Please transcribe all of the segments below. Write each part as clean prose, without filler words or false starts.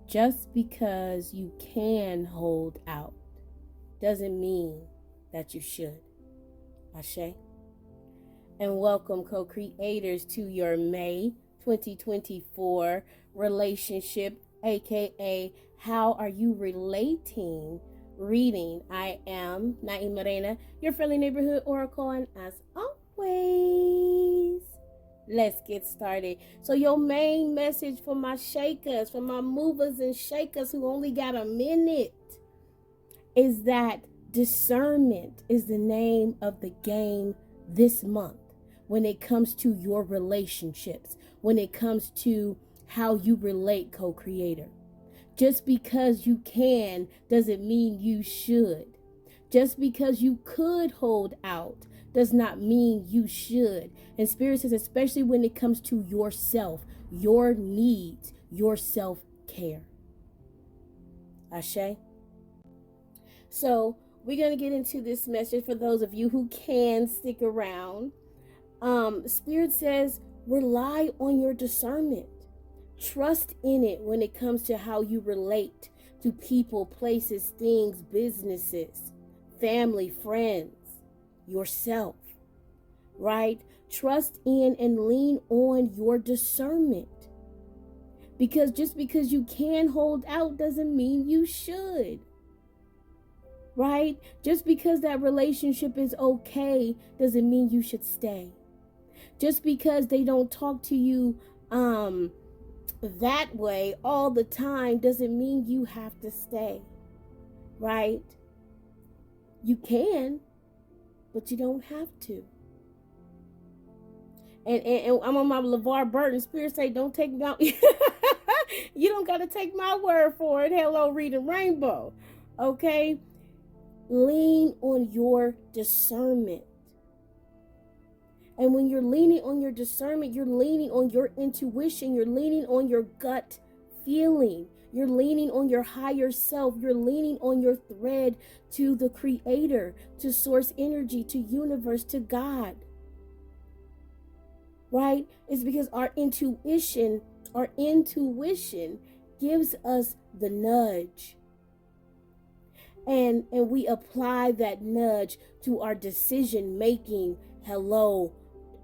Just because you can hold out doesn't mean that you should. Ashe. And welcome, co-creators, to your May 2024 relationship, aka how are you relating reading. I am Nyemareina, your friendly neighborhood oracle, and as always, let's get started. So your main message for my shakers, for my movers and shakers who only got a minute, is that discernment is the name of the game this month when it comes to your relationships, when it comes to how you relate, co-creator. Just because you can doesn't mean you should. Just because you could hold out does not mean you should. And Spirit says, especially when it comes to yourself, your needs, your self-care. Ashe? So we're going to get into this message for those of you who can stick around. Spirit says, rely on your discernment. Trust in it when it comes to how you relate to people, places, things, businesses, family, friends, yourself, right? Trust in and lean on your discernment. Because just because you can hold out doesn't mean you should. Right? Just because that relationship is okay doesn't mean you should stay. Just because they don't talk to you that way all the time doesn't mean you have to stay. Right? You can, but you don't have to. And I'm on my LeVar Burton. Spirit say, don't take me out. You don't got to take my word for it. Hello, reading rainbow. Okay? Lean on your discernment. And when you're leaning on your discernment, you're leaning on your intuition. You're leaning on your gut feeling. You're leaning on your higher self. You're leaning on your thread to the creator, to source energy, to universe, to God. Right? It's because our intuition gives us the nudge. And we apply that nudge to our decision making. Hello,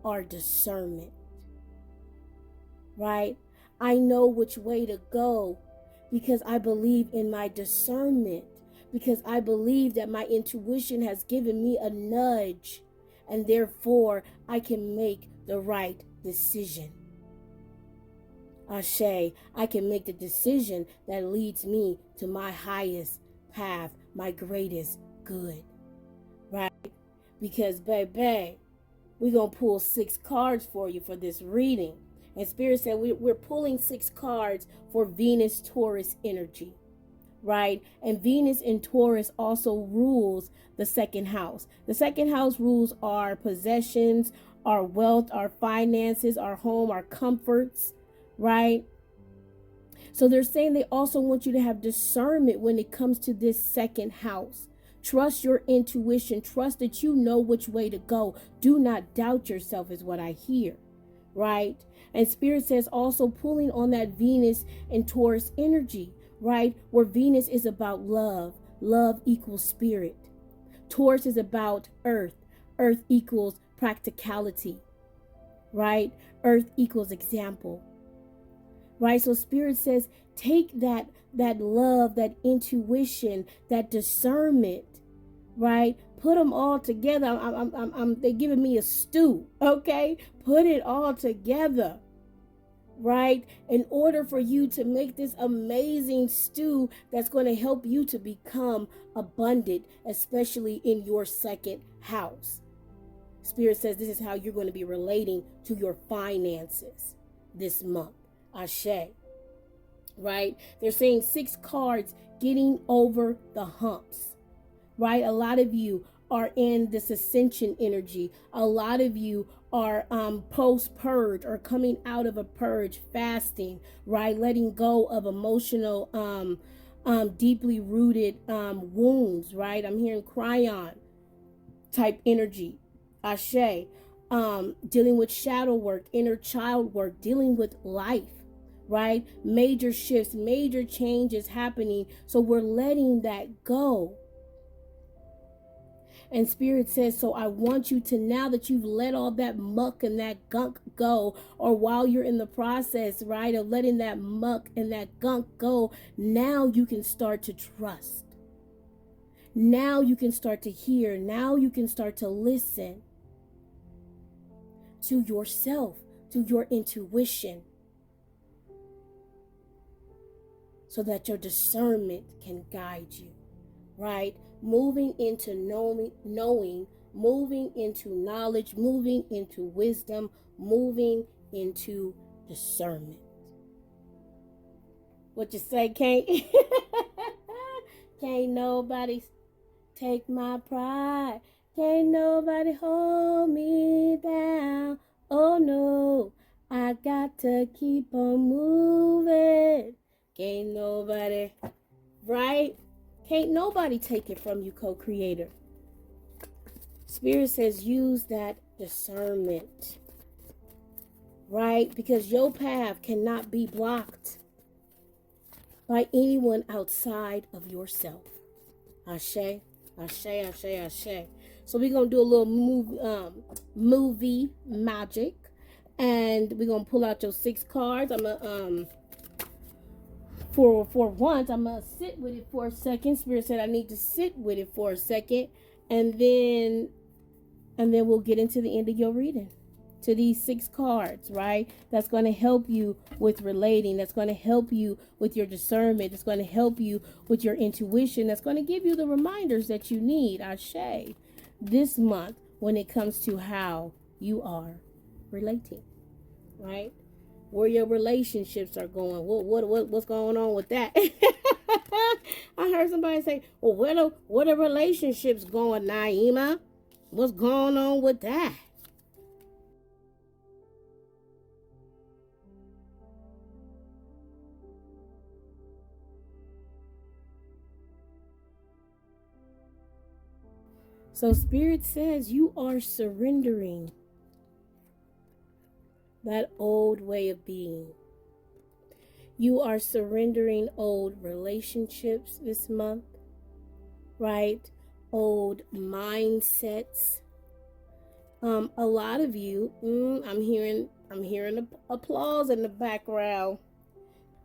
our discernment. Right? I know which way to go because I believe in my discernment. Because I believe that my intuition has given me a nudge. And therefore, I can make the right decision. Ashe, I can make the decision that leads me to my highest path, my greatest good. Right? Because, baby, we're going to pull 6 cards for you for this reading. And Spirit said we're pulling 6 cards for Venus Taurus energy. Right? And Venus in Taurus also rules the second house. The second house rules our possessions, our wealth, our finances, our home, our comforts. Right? So they're saying they also want you to have discernment when it comes to this second house. Trust your intuition. Trust that you know which way to go. Do not doubt yourself is what I hear. Right? And Spirit says also pulling on that Venus and Taurus energy. Right? Where Venus is about love. Love equals spirit. Taurus is about earth. Earth equals practicality. Right? Earth equals example. Right? So Spirit says, take that love, that intuition, that discernment, right? Put them all together. They're giving me a stew, okay? Put it all together, right? In order for you to make this amazing stew that's going to help you to become abundant, especially in your second house. Spirit says this is how you're going to be relating to your finances this month. Ashe. Right? They're saying 6 cards, getting over the humps. Right? A lot of you are in this ascension energy. A lot of you are post-purge or coming out of a purge, fasting, right? Letting go of emotional, deeply rooted wounds, right? I'm hearing cryon type energy. Ashe. Dealing with shadow work, inner child work, dealing with life. right? Major shifts, major changes happening. So we're letting that go. And Spirit says, so I want you to, now that you've let all that muck and that gunk go, or while you're in the process, right, of letting that muck and that gunk go, now you can start to trust. Now you can start to hear. Now you can start to listen to yourself, to your intuition, so that your discernment can guide you, right? Moving into knowing, moving into knowledge, moving into wisdom, moving into discernment. What you say, can't? Can't nobody take my pride. Can't nobody hold me down. Oh no, I got to keep on moving. Can't nobody, right? Can't nobody take it from you, co-creator. Spirit says use that discernment, right? Because your path cannot be blocked by anyone outside of yourself. Ashe, ashe, ashe, ashe. So we're going to do a little movie magic. And we're going to pull out your 6 cards. I'm going to... For once, I'm going to sit with it for a second. Spirit said I need to sit with it for a second. And then we'll get into the end of your reading. To these 6 cards, right? That's going to help you with relating. That's going to help you with your discernment. It's going to help you with your intuition. That's going to give you the reminders that you need, Ashe, this month when it comes to how you are relating, right? Where your relationships are going. What's going on with that? I heard somebody say, well, where the relationships going, Naima? What's going on with that? So Spirit says you are surrendering that old way of being. You are surrendering old relationships this month, right? Old mindsets. A lot of you, I'm hearing applause in the background.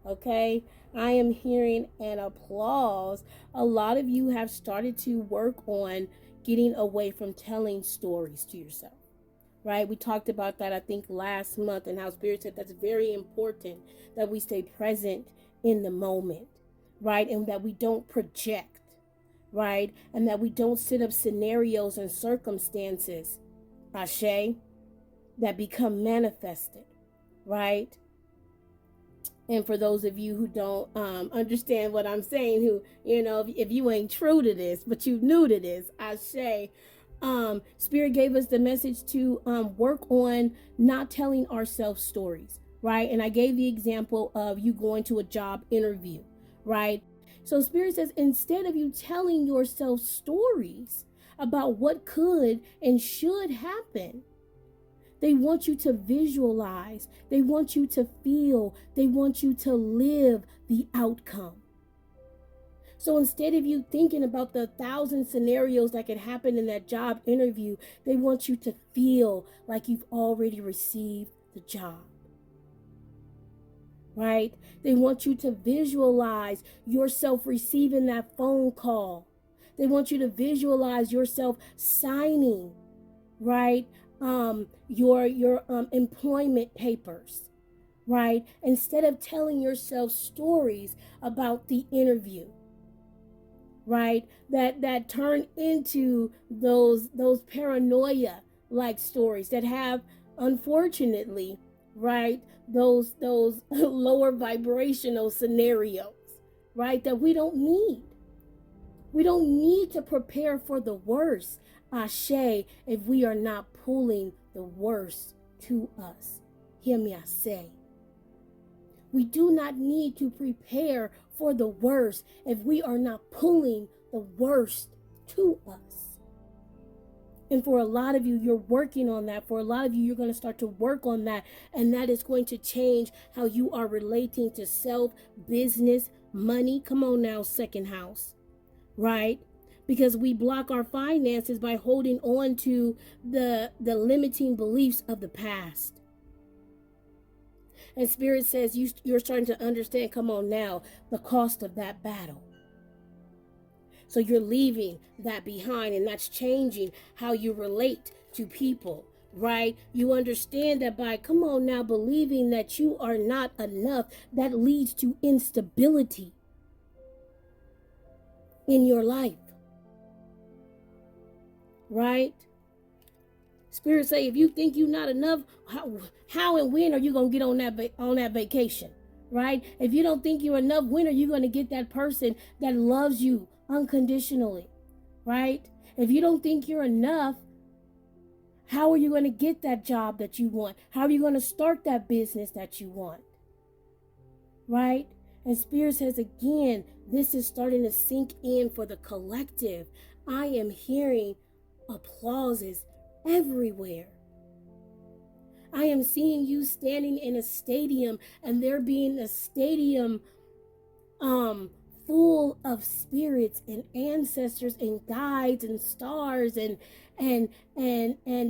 Okay, I am hearing an applause. A lot of you have started to work on getting away from telling stories to yourself. Right? We talked about that, I think, last month, and how Spirit said that's very important, that we stay present in the moment, right? And that we don't project, right? And that we don't set up scenarios and circumstances, Ashe, that become manifested, right? And for those of you who don't understand what I'm saying, who, if you ain't true to this, but you new to this, Ashe, Spirit gave us the message to work on not telling ourselves stories, right? And I gave the example of you going to a job interview, right? So Spirit says, instead of you telling yourself stories about what could and should happen, they want you to visualize, they want you to feel, they want you to live the outcome. So instead of you thinking about the 1,000 scenarios that could happen in that job interview, they want you to feel like you've already received the job, right? They want you to visualize yourself receiving that phone call. They want you to visualize yourself signing, right? Your employment papers, right? Instead of telling yourself stories about the interview, right? That turn into those paranoia like stories that have, unfortunately, right, those lower vibrational scenarios, right, that we don't need. We don't need to prepare for the worst, Ashe, if we are not pulling the worst to us. Hear me, I say. We do not need to prepare for the worst if we are not pulling the worst to us. And for a lot of you, you're working on that. For a lot of you, you're going to start to work on that. And that is going to change how you are relating to self, business, money. Come on now, second house, right? Because we block our finances by holding on to the limiting beliefs of the past. And Spirit says you're starting to understand, come on now, the cost of that battle. So you're leaving that behind, and that's changing how you relate to people, right? You understand that by, come on now, believing that you are not enough, that leads to instability in your life, right? Spirit say, if you think you're not enough, how and when are you going to get on that vacation, right? If you don't think you're enough, when are you going to get that person that loves you unconditionally, right? If you don't think you're enough, how are you going to get that job that you want? How are you going to start that business that you want, right? And Spirit says again, this is starting to sink in for the collective. I am hearing applauses everywhere. I am seeing you standing in a stadium, and there being a stadium full of spirits and ancestors and guides and stars and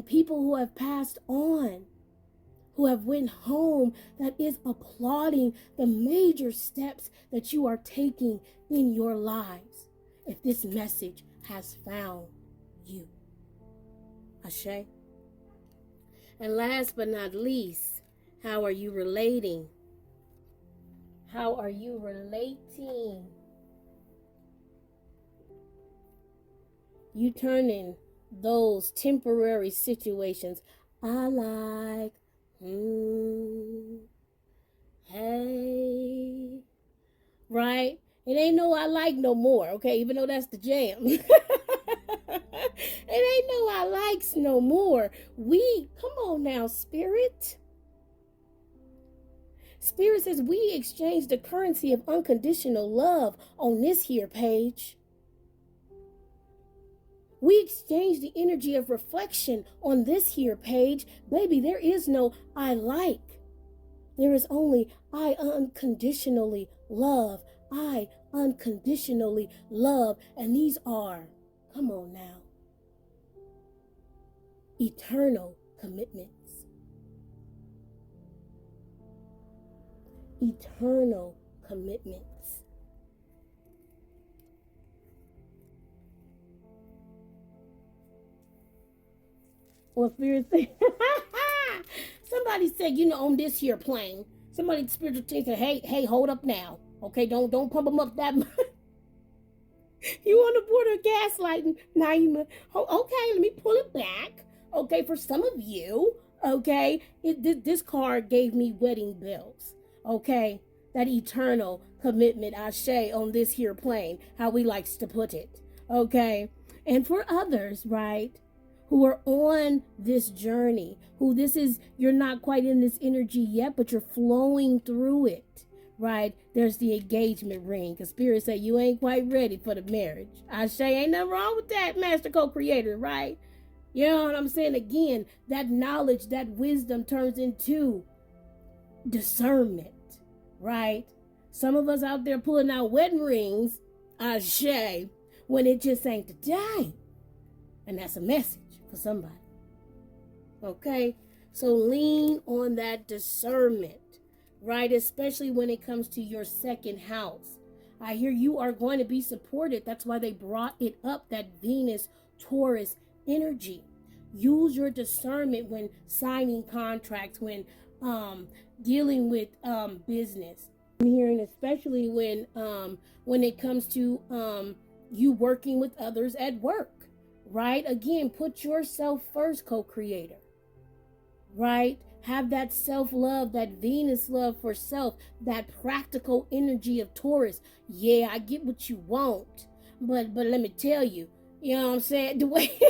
people who have passed on, who have went home, that is applauding the major steps that you are taking in your lives. If this message has found you. Ashe. And last but not least, how are you relating? How are you relating? You turning those temporary situations, I like, hey, right? It ain't no I like no more, okay? Even though that's the jam. It ain't no I likes no more. Come on now, Spirit. Spirit says we exchange the currency of unconditional love on this here page. We exchange the energy of reflection on this here page. Baby, there is no I like. There is only I unconditionally love. I unconditionally love. And these are, come on now, eternal commitments. Eternal commitments. Well, Spirit said, somebody said, on this here plane, somebody spiritual team said, hey, hold up now. Okay, don't pump them up that much. You on the border of gaslighting, Naima. Okay, let me pull it back. Okay, for some of you, okay, this card gave me wedding bells. Okay, that eternal commitment, Ashe, on this here plane, how we likes to put it. Okay, and for others, right, who are on this journey, you're not quite in this energy yet, but you're flowing through it, right? There's the engagement ring, because Spirit say you ain't quite ready for the marriage. I say ain't nothing wrong with that, Master Co-Creator, right? You know what I'm saying? Again, that knowledge, that wisdom turns into discernment, right? Some of us out there pulling out wedding rings, I say, when it just ain't the time. And that's a message for somebody. Okay? So lean on that discernment, right? Especially when it comes to your second house. I hear you are going to be supported. That's why they brought it up, that Venus Taurus energy. Use your discernment when signing contracts, when dealing with business. I'm hearing especially when it comes to you working with others at work. Right? Again, put yourself first, co-creator. Right? Have that self-love, that Venus love for self, that practical energy of Taurus. Yeah, I get what you want, but let me tell you, you know what I'm saying? The way,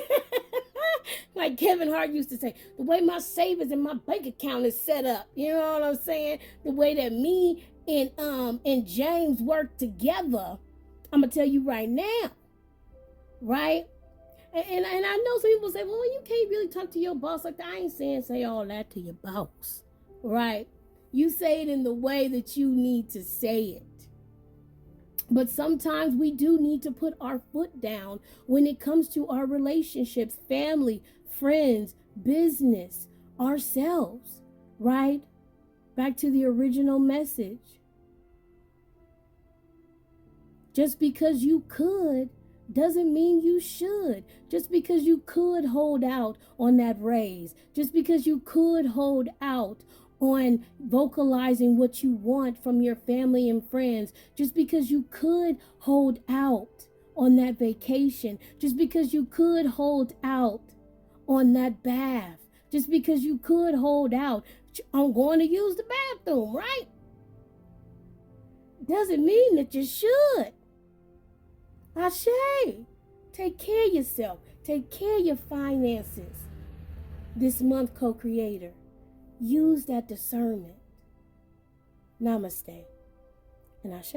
like Kevin Hart used to say, the way my savings in my bank account is set up. You know what I'm saying? The way that me and James work together. I'm gonna tell you right now, right? And I know some people say, well, you can't really talk to your boss like that. I ain't saying say all that to your boss, right? You say it in the way that you need to say it. But sometimes we do need to put our foot down when it comes to our relationships, family, friends, business, ourselves, right? Back to the original message. Just because you could doesn't mean you should. Just because you could hold out on that raise, just because you could hold out on vocalizing what you want from your family and friends, just because you could hold out on that vacation, just because you could hold out on that bath, just because you could hold out on going to use the bathroom, right? Doesn't mean that you should. Ashe, take care of yourself. Take care of your finances. This month, co-creator, use that discernment. Namaste and Ashe.